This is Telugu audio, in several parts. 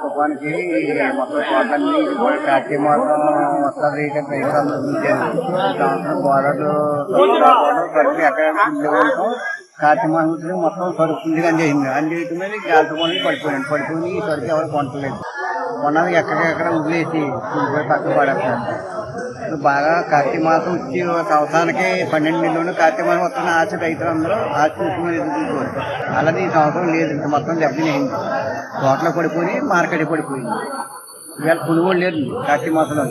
తుఫానికి మొత్తం తోటలన్నీ కార్తీక మాసం వస్తుంది. రైతులు సంవత్సరం గోడలు సరుకులు ఎక్కడ కార్తీక మాసం వచ్చి మొత్తం సరుకు ఫుల్గా చేసింది. అంజేయటం మీద గాలి తుఫానికి పడిపోయి ఈ సరుకు ఎవరు కొనట్లేదు. కొన్నది ఎక్కడెక్కడ వదిలేసి పక్కన పడేస్తారు. బాగా కార్తీక మాసం వచ్చి సంవత్సరానికి 12 నెలలు కార్తీక మాసం వస్తున్న ఆశ రైతులు అందరూ ఆశ చూసుకోరు. అలాగే ఈ సంవత్సరం లేదు. మొత్తం దెబ్బతినేయింది. తోటలో పడిపోయి మార్కెట్ పడిపోయింది. ఇవాళ కొనుగోలు లేదు కార్తీక మాసంలో.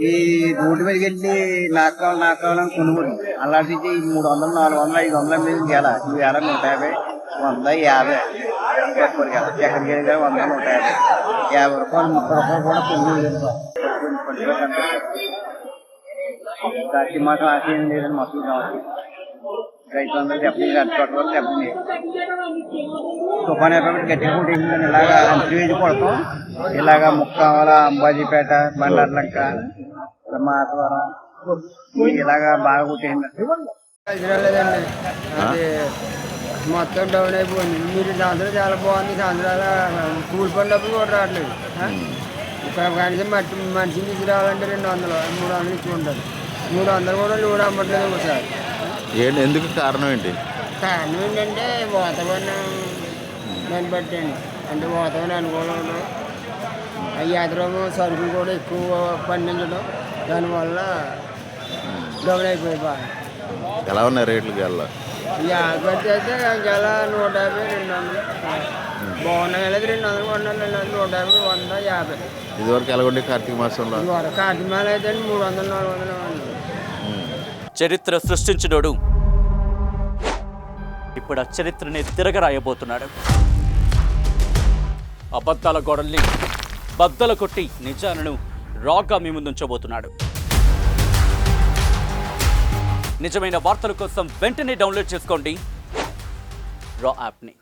ఈ రోడ్డు మీదకి వెళ్ళి నాకు కావాలని కొనుగోలు అలాంటి 300, 400, 500 మీద గెల. ఈవేళ 150, 100, 50 ఎక్కడికి వెళ్ళి 100, 150, 50 రూపాయలు, 30 రూపాయలు కూడా కొనుగోలు లేదు. కార్తీక మాసం ఆశ ఏం లేదని మొత్తం కావాలి. రైతులందరూ దెబ్బతిని తుఫాన్ ఎక్కడ గట్టిగా కొట్టేసిందని ఇలాగా అంచువేసి కొడతాం. ఇలాగా ముక్కావల, అంబాజీపేట, బండార్లంక, మాతవరం ఇలాగా బాగా కొట్టేసింది. లేదండి అది మొత్తం డౌన్ అయిపోయింది. మీరు సంవత్సరం చాలా బాగుంది. సంవత్సరాల కూలి పడినప్పుడు కూడా రావట్లేదు. ఇక్కడ కనీసం మనిషిని తీసుకురావాలంటే 200, 300 ఇచ్చుకుంటారు. 300 కూడా లోడ్ అమ్మట్లేదు ఒకసారి. ఎందుకు కారణం ఏంటి? కారణం ఏంటంటే వాతావరణం దాన్ని బట్టి అండి. అంటే వాతావరణం అనుకూలంలో యాత్రము సరుకులు కూడా ఎక్కువ పండించడం దానివల్ల డౌన్ అయిపోయి బాగా. ఎలా ఉన్నాయి రేట్లు గెల్ల? యాభై అయితే గెల 150, 200 బాగున్నాయి. వెళ్ళేది 200 కొన్నాను, 150, 100, 50. ఇదివరకు ఎలా ఉండే కార్తీక మాసంలో? కార్తీక మాసం అయితే 300, 400. చరిత్ర సృష్టించినోడు ఇప్పుడు ఆ చరిత్రని తిరగరాయబోతున్నాడు. అబద్ధాల గోడల్ని బద్దలు కొట్టి నిజాలను రాగా మీ ముందుంచబోతున్నాడు. నిజమైన వార్తల కోసం వెంటనే డౌన్లోడ్ చేసుకోండి రా యాప్ని.